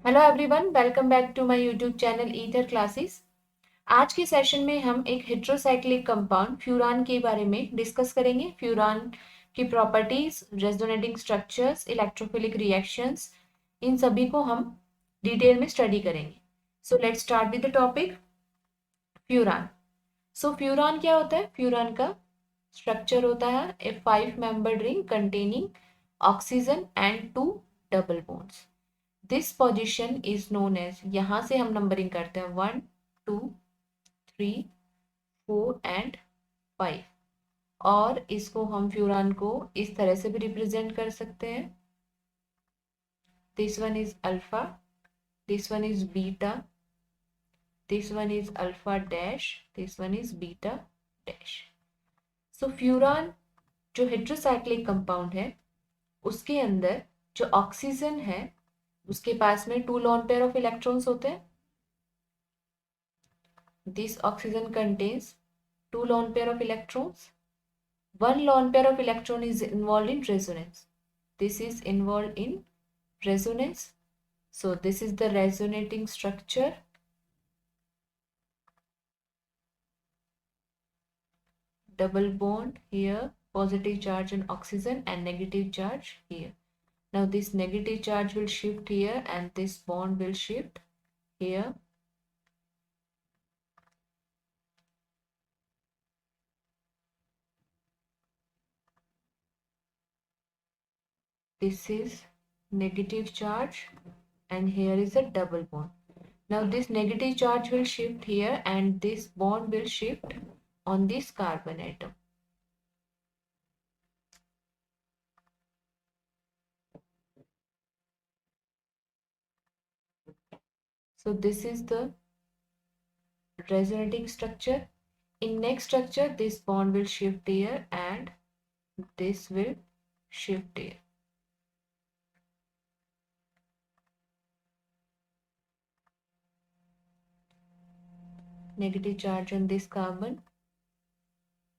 Hello everyone, welcome back to my YouTube channel Ether Classes. आज के session में हम एक हेट्रोसाइक्लिक कंपाउंड फ्यूरान के बारे में डिस्कस करेंगे। फ्यूरान की properties, resonating structures, electrophilic reactions, इन सभी को हम डिटेल में स्टडी करेंगे। So let's start with the topic furan. So furan क्या होता है? फ्यूरान का स्ट्रक्चर होता है a 5 membered ring containing oxygen and 2 double bonds. This position is known as, यहां से हम नंबरिंग करते हैं 1 2 3 4 एंड 5। और इसको हम फ्यूरान को इस तरह से भी रिप्रेजेंट कर सकते हैं। This one is alpha, this one is beta, this one is alpha dash, this one is beta dash. So furan जो हेट्रोसाइक्लिक कंपाउंड है, उसके अंदर जो ऑक्सीजन है उसके पास में 2 लॉन पेयर ऑफ इलेक्ट्रॉन्स होते हैं। This oxygen contains 2 lone pair of electrons. One lone pair of electron is involved in resonance. This is involved in resonance. So this is the resonating structure. Double bond here, positive charge on oxygen and negative charge here. Now this negative charge will shift here and this bond will shift here. This is negative charge and here is a double bond. Now this negative charge will shift here and this bond will shift on this carbon atom. So this is the resonating structure. In next structure, this bond will shift here and this will shift here. Negative charge on this carbon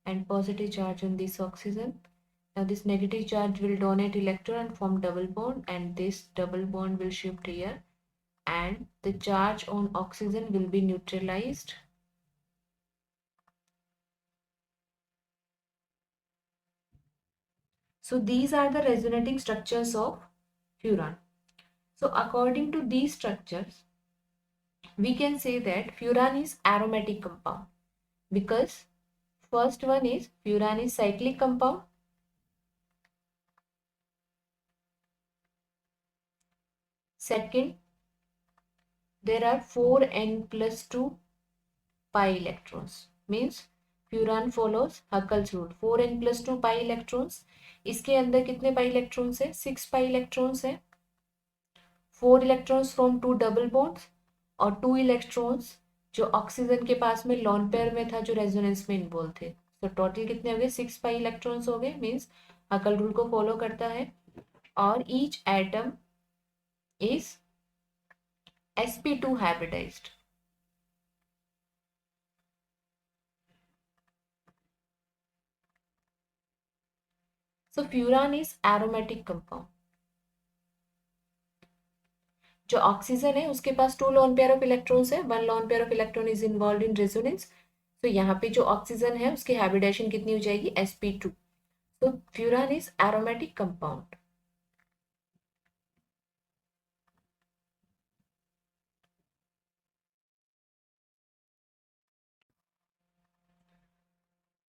and positive charge on this oxygen. Now this negative charge will donate electron and form double bond and this double bond will shift here and the charge on oxygen will be neutralized. So these are the resonating structures of furan. So according to these structures, we can say that furan is aromatic compound because first one is furan is cyclic compound. Second, there are 4n+2 pi electrons. Means furan follows Huckel's rule. 4n+2 pi electrons. इसके अंदर कितने pi electrons है? 6 pi electrons है. 4 electrons from 2 double bonds और 2 electrons जो oxygen के पास में lone pair में था, जो रेजोनेंस में इन्वॉल्व थे। तो टोटल कितने हो गए? 6 पाई इलेक्ट्रॉन्स हो गए। मीन्स हकल रूल को फॉलो करता है और each atom is sp2 hybridized. So furan is aromatic compound. जो ऑक्सीजन है उसके पास 2 लॉन पेयर ऑफ इलेक्ट्रॉन्स है, 1 lone pair of electron is involve in resonance. तो यहाँ पे जो ऑक्सीजन है उसकी हाइब्रिडाइजेशन कितनी हो जाएगी? sp2. तो furan is aromatic compound.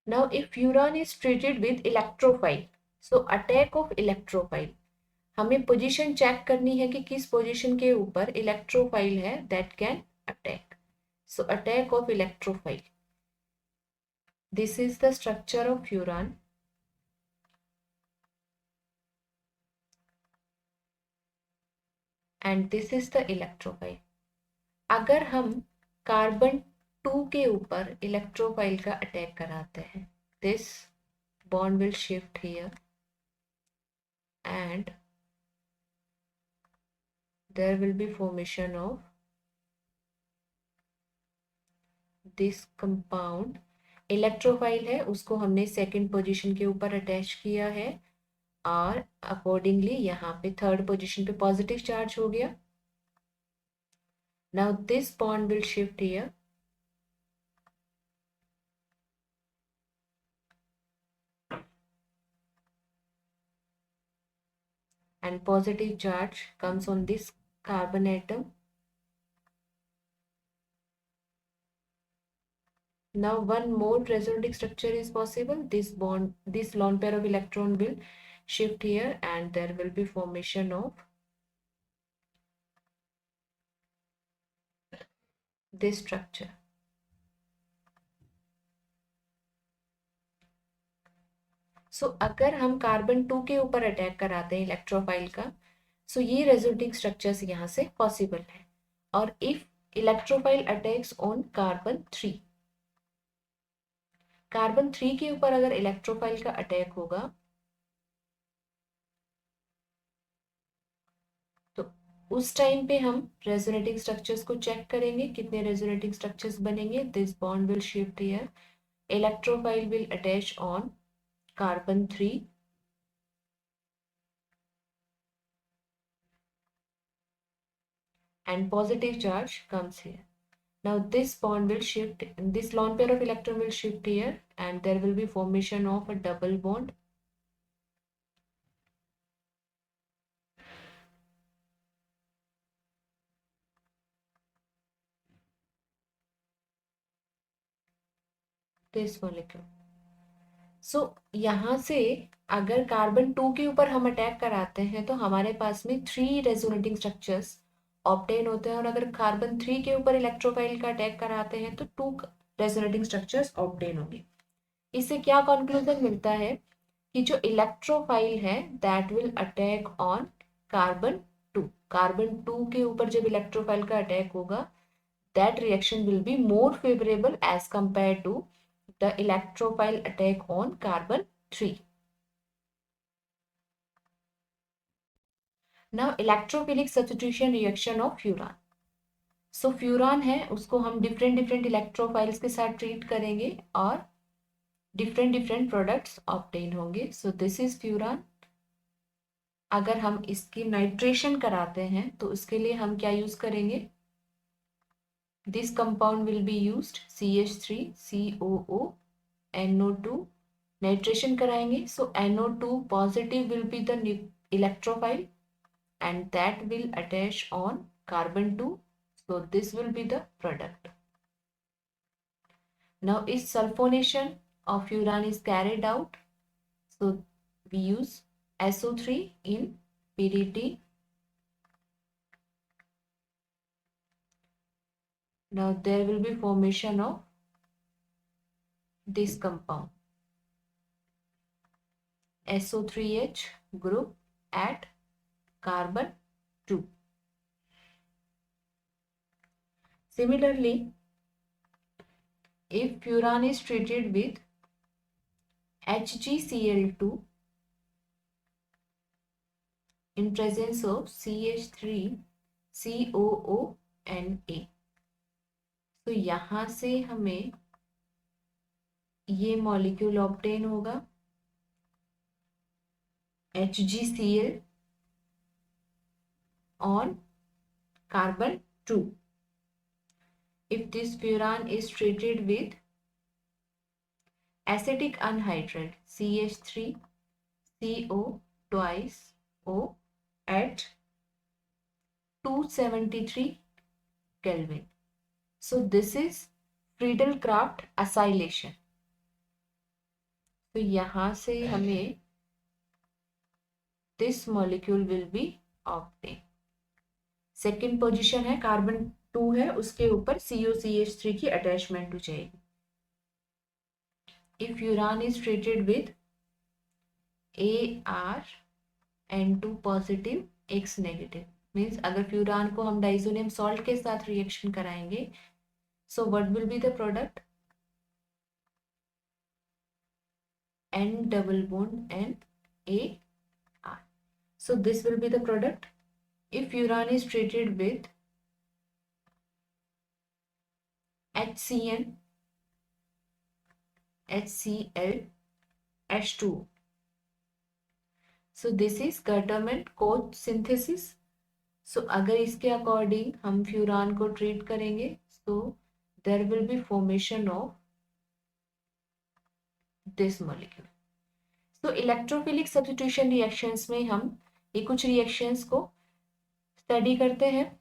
Now if furan is treated with electrophile, so attack of electrophile, हमें पोजीशन चेक करनी है कि किस पोजीशन के ऊपर इलेक्ट्रोफाइल है that can attack. So attack of electrophile. This is the structure of furan. And this is the electrophile. अगर हम कार्बन 2 के ऊपर इलेक्ट्रोफाइल का अटैक कराते हैं, this bond will shift here and there will be formation of this compound. Electrophile है उसको हमने सेकंड पोजीशन के ऊपर अटैच किया है और अकॉर्डिंगली यहाँ पे थर्ड पोजीशन पे पॉजिटिव चार्ज हो गया. Now this bond will shift here, and positive charge comes on this carbon atom. Now one more resonating structure is possible. This lone pair of electron will shift here, and there will be formation of this structure. सो अगर हम carbon 2 के ऊपर attack कराते हैं electrophile का, सो ये resonating structures यहाँ से पॉसिबल है. और if electrophile attacks on carbon 3, carbon 3 के ऊपर अगर इलेक्ट्रोफाइल का अटैक होगा तो उस टाइम पे हम रेजोनेटिंग स्ट्रक्चर्स को चेक करेंगे, कितने रेजोनेटिंग स्ट्रक्चर्स बनेंगे. This bond will shift here, electrophile will attach on carbon 3, and positive charge comes here. Now this bond will shift, this lone pair of electron will shift here, and there will be formation of a double bond. This molecule. सो यहाँ से अगर carbon 2 के ऊपर हम attack कराते हैं तो हमारे पास में 3 रेजोनेटिंग स्ट्रक्चर्स ऑब्टेन होते हैं, और अगर कार्बन 3 के ऊपर इलेक्ट्रोफाइल का अटैक कराते हैं तो 2 रेजोनेटिंग स्ट्रक्चर्स ऑब्टेन होंगे. इससे क्या कंक्लूजन मिलता है कि जो इलेक्ट्रोफाइल है that will attack on carbon 2. Carbon 2 के ऊपर जब इलेक्ट्रोफाइल का अटैक होगा, that reaction will be more favourable as compared to the electrophile attack on carbon 3. Now electrophilic substitution reaction of furan. So furan है उसको हम different electrophiles के साथ ट्रीट करेंगे और डिफरेंट प्रोडक्ट्स ऑब्टेन होंगे. सो दिस इज फ्यूरान. अगर हम इसकी नाइट्रेशन कराते हैं तो उसके लिए हम क्या यूज करेंगे, this compound will be used CH3 COO NO2. Nitration कराएंगे, सो NO2 positive will be the electrophile and that will attach on carbon 2, so this will be the product. Now if sulfonation of furan is carried out, so we use SO3 in PDT. Now there will be formation of this compound SO3H group at carbon 2. Similarly, if furan is treated with HgCl2 in presence of CH3COONA, तो यहाँ से हमें ये molecule obtain होगा HgCl on carbon 2. If this furan is treated with acetic anhydride CH3CO twice O at 273 Kelvin. So this is Friedel-Crafts acylation. तो यहाँ से हमें this molecule will be obtained. Second position है, कार्बन 2 है, उसके ऊपर COCH3 की अटैचमेंट हो जाएगी. If furan is treated with ArN2 positive X negative, means अगर फ्यूरान को हम डाइजोनियम सॉल्ट के साथ रिएक्शन कराएंगे, so what will be the product, N double bond NAr. So this will be the product. If furan is treated with HCN HCl H2, so this is Gertermann Koch synthesis. So अगर इसके according हम furan को treat करेंगे, so there will be formation of this molecule. तो electrophilic substitution reactions में हम ये कुछ रिएक्शंस को स्टडी करते हैं।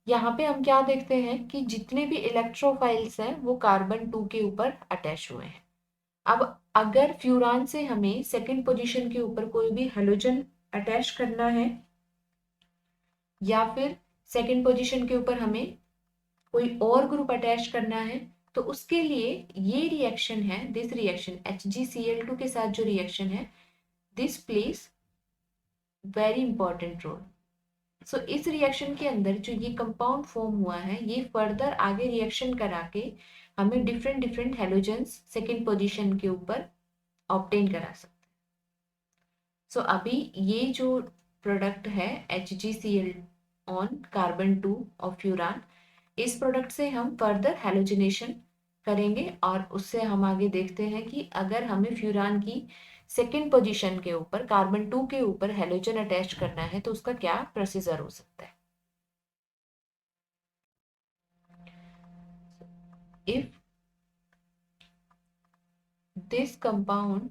यहाँ पे हम क्या देखते हैं कि जितने भी इलेक्ट्रोफाइल्स हैं वो कार्बन 2 के ऊपर अटैच हुए हैं। अब अगर फ्यूरान से हमें सेकंड पोजीशन के ऊपर कोई भी हेलोजन अटैच करना है या फिर सेकंड पोजीशन के ऊपर हमें कोई और ग्रुप अटैच करना है, तो उसके लिए ये रिएक्शन है, दिस रिएक्शन HgCl2 के साथ जो रिएक्शन है, this plays very important role. So इस रिएक्शन के अंदर जो ये कंपाउंड फॉर्म हुआ है, ये फर्दर आगे रिएक्शन करा के हमें different different halogens second position के ऊपर ऑब्टेन करा सकते हैं। सो अभी ये जो प्रोडक्ट है HgCl on carbon 2 of furan, इस प्रोडक्ट से हम फर्दर हेलोजिनेशन करेंगे और उससे हम आगे देखते हैं कि अगर हमें फ्यूरान की सेकेंड पोजीशन के ऊपर कार्बन 2 के ऊपर हेलोजन अटैच करना है तो उसका क्या प्रोसीजर हो सकता है। If this compound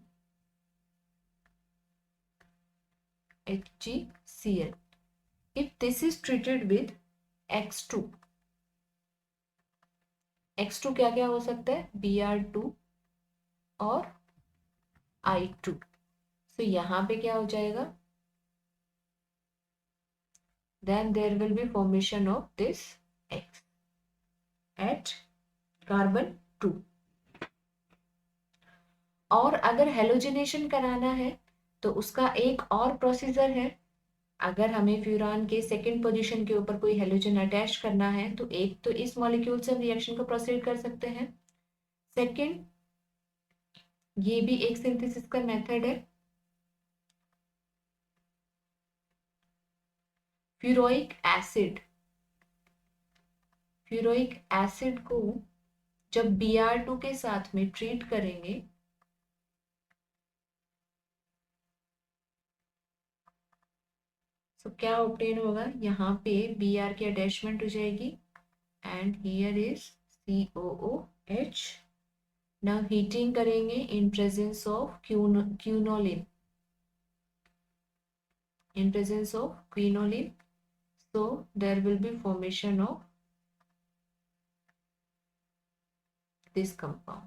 HgCl, if this is treated with X2, X2 क्या क्या हो सकता है, Br2 और I2। तो यहाँ पे क्या हो जाएगा, then there will be formation of this X at carbon 2। और अगर हेलोजिनेशन कराना है तो उसका एक और प्रोसीजर है। अगर हमें फ्यूरान के सेकेंड पोजीशन के ऊपर कोई हेलोजन अटैच करना है तो एक तो इस मॉलिक्यूल से हम रिएक्शन को प्रोसीड कर सकते हैं, सेकेंड ये भी एक सिंथेसिस का मेथड है। फ्यूरोइक एसिड को जब Br2 के साथ में ट्रीट करेंगे तो क्या ऑब्टेन होगा, यहाँ पे Br की अटैचमेंट हो जाएगी and here is COOH। Now heating करेंगे in presence of quinoline, so there will be formation of this compound।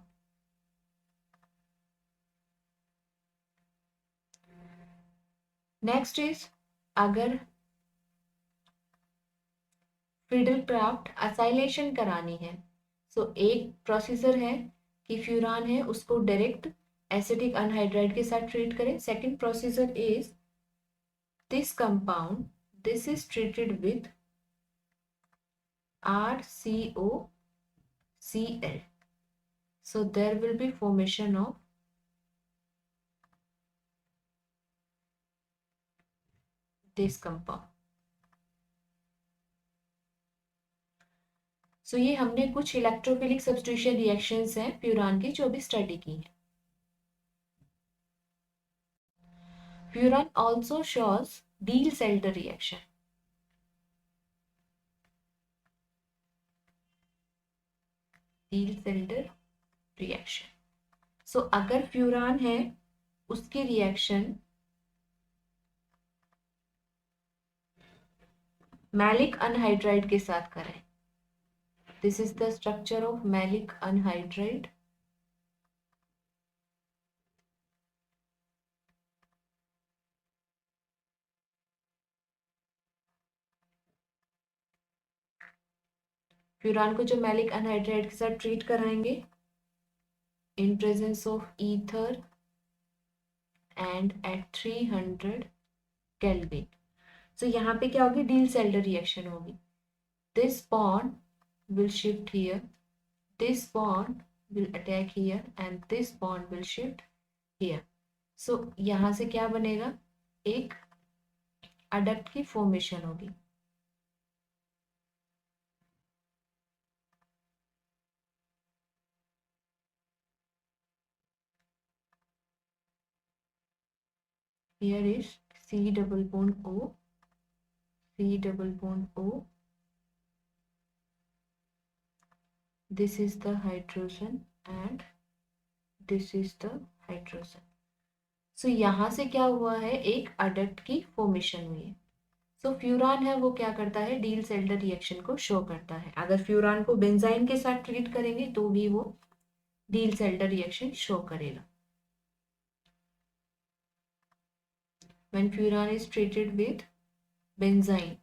Next is, अगर फ्रीडलक्राफ्ट असाइलेशन करानी है, सो एक प्रोसीजर है कि फ्यूरान है उसको डायरेक्ट एसिटिक अनहाइड्राइड के साथ ट्रीट करें। Second procedure is this compound, this is treated with RCOCl, so there will be formation of this compound। So ये हमने कुछ इलेक्ट्रोफिलिक सब्स्टिट्यूशन रिएक्शंस हैं फ्यूरान की जो भी स्टडी की हैं। Furan also shows Diels-Alder reaction. Diels-Alder reaction, so अगर फ्यूरान है उसकी रिएक्शन मैलिक अनहाइड्राइड के साथ करें, this is the structure of maleic anhydride. Furan को जो मैलिक अनहाइड्राइड के साथ ट्रीट कराएंगे in presence of ether and at 300 kelvin. So यहाँ पे क्या होगी, Diels-Alder रिएक्शन होगी। This bond will shift here, this bond will attack here and this bond will shift here। so यहाँ से क्या बनेगा, एक अडक्ट की फॉर्मेशन होगी। here is C double bond O C double bond O. This is the hydrogen and this is the hydrogen. So यहाँ से क्या हुआ है, एक अडक्ट की फॉर्मेशन हुई है. सो फ्यूरान है वो क्या करता है, डील सेल्डर रिएक्शन को शो करता है. अगर फ्यूरान को बेंजाइन के साथ ट्रीट करेंगे तो भी वो डील सेल्डर रिएक्शन शो करेगा. When furan is treated with benzene,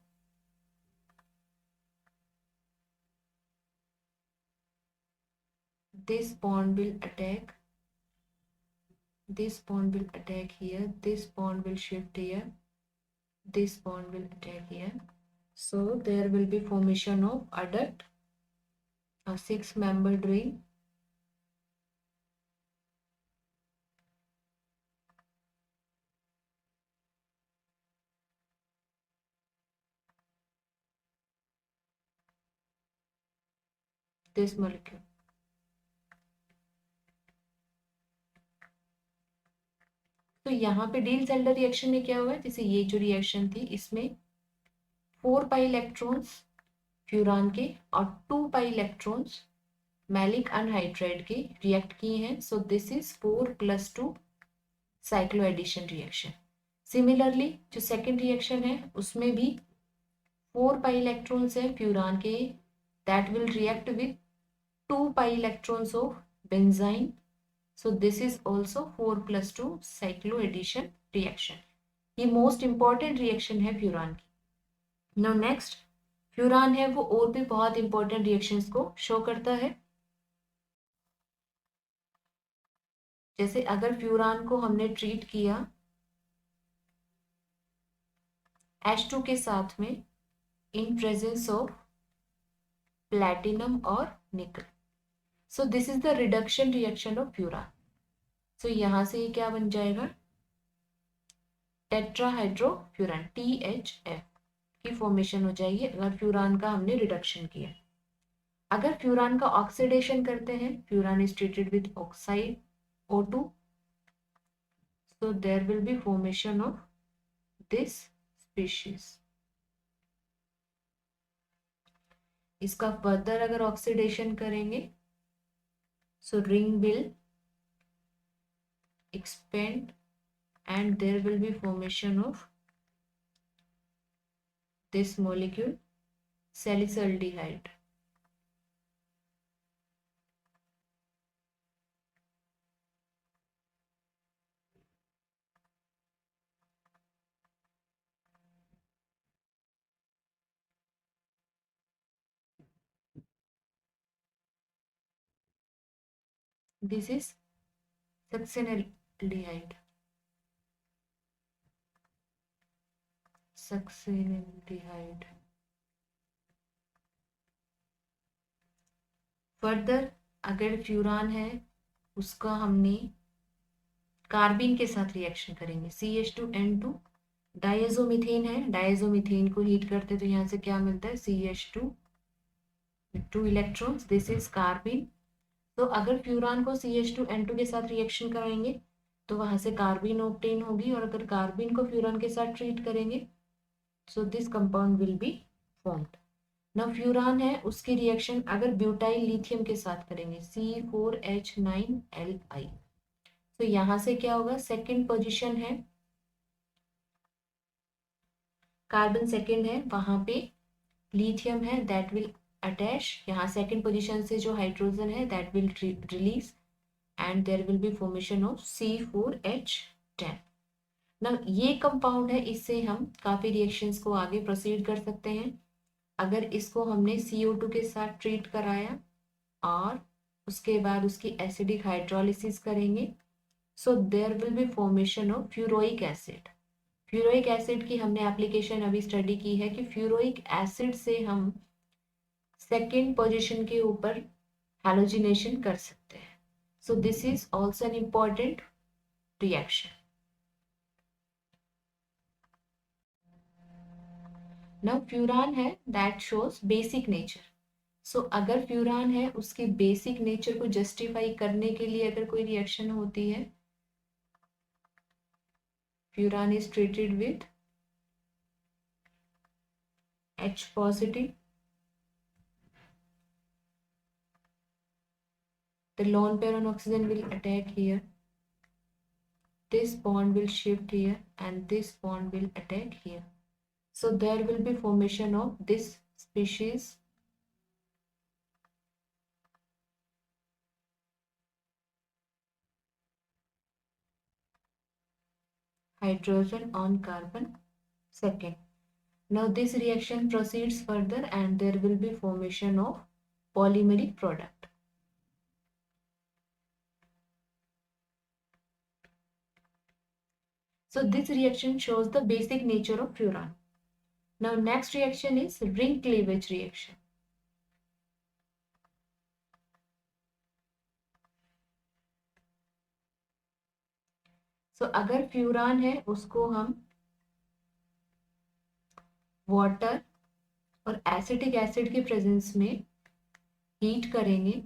this bond will attack, this bond will attack here, this bond will shift here, this bond will attack here. So there will be formation of adduct, a 6-membered ring. This molecule. तो यहाँ पे deal सेल्डर reaction में क्या हुआ है, जैसे ये जो रिएक्शन थी इसमें 4 पाई इलेक्ट्रॉन्स फ्यूरान के और 2 पाई इलेक्ट्रॉन्स मैलिक अनहाइड्राइड के रिएक्ट किए हैं. So this is 4+2 cyclo addition reaction. Similarly जो सेकेंड रिएक्शन है उसमें भी 4 पाई इलेक्ट्रॉन्स है फ्यूरान के, that will react with 2 pi electrons of benzyne. So this is also 4+2 cyclo addition reaction. ये मोस्ट इंपॉर्टेंट रिएक्शन है फ्यूरान की. Now next, furan है वो और भी बहुत इंपॉर्टेंट रिएक्शंस को शो करता है. जैसे अगर फ्यूरान को हमने ट्रीट किया H2 के साथ में इन प्रेजेंस ऑफ प्लैटिनम और nickel. So this is the reduction reaction of furan. So यहाँ से ये क्या बन जाएगा, टेट्राहाइड्रोफ्यूरान THF की फॉर्मेशन हो जाएगी अगर फ्यूरान का हमने रिडक्शन किया. अगर फ्यूरान का ऑक्सीडेशन करते हैं, furan is treated with oxide O2, so there will be formation of this species. इसका फर्दर अगर ऑक्सीडेशन करेंगे, so ring will expand and there will be formation of this molecule salicylaldehyde. This is succinyldehyde. Succinyldehyde. Further अगर furan है उसका हमने कार्बिन के साथ reaction करेंगे, CH2N2 डायजोमीथेन है, डायजोमीथेन को हीट करते तो यहाँ से क्या मिलता है, CH2 2 इलेक्ट्रॉन्स, दिस इज कार्बिन. तो अगर फ्यूरान को CH2N2 के साथ रिएक्शन कराएंगे तो वहां से कार्बिन ऑब्टेन होगी, और अगर कार्बिन को फ्यूरान के साथ ट्रीट करेंगे so this compound will be formed. ना फ्यूरान है उसकी रिएक्शन अगर ब्यूटाइल लिथियम के साथ करेंगे, C4H9Li. तो यहाँ से क्या होगा, सेकेंड पोजिशन है, कार्बन सेकेंड है, वहां पे लिथियम है, दैट विल अटैच. यहाँ सेकेंड पोजीशन से जो हाइड्रोजन है that will release and there will be formation of C4H10. ना ये कंपाउंड है, इससे हम काफी रिएक्शंस को आगे प्रोसीड कर सकते हैं. अगर इसको हमने CO2 के साथ ट्रीट कराया और उसके बाद उसकी एसिडिक हाइड्रोलिसिस करेंगे, so there will be formation of furoic acid. Furoic acid की हमने एप्लीकेशन अभी स्टडी की है कि फ्यूरोइक एसिड से हम सेकेंड पोजीशन के ऊपर हैलोजिनेशन कर सकते हैं. So this is also an important reaction. Now furan है दैट शोज बेसिक नेचर. सो अगर फ्यूरान है उसके बेसिक नेचर को जस्टिफाई करने के लिए अगर कोई रिएक्शन होती है, furan is treated with H positive. The lone pair on oxygen will attack here. This bond will shift here and this bond will attack here. So there will be formation of this species hydrogen on carbon second. Now this reaction proceeds further and there will be formation of polymeric product. So this reaction shows the basic nature of furan. Now next reaction is ring cleavage reaction. So अगर furan है उसको हम water और acetic acid के presence में heat करेंगे.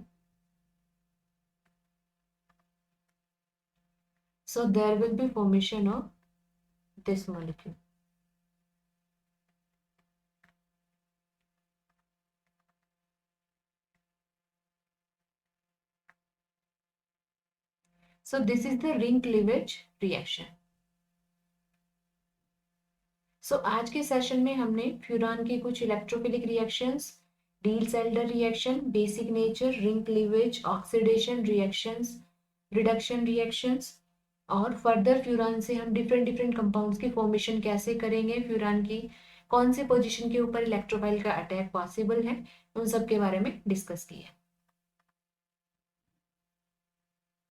So there will be formation of this molecule. So this is the ring cleavage reaction. So आज के सेशन में हमने फ्यूरान के कुछ electrophilic reactions, Diels Alder reaction, basic nature, ring cleavage, oxidation reactions, reduction reactions और further furan से हम different compounds की फॉर्मेशन कैसे करेंगे, फ्यूरान की कौन से पोजीशन के ऊपर इलेक्ट्रोफाइल का अटैक पॉसिबल है, उन सब के बारे में डिस्कस किया.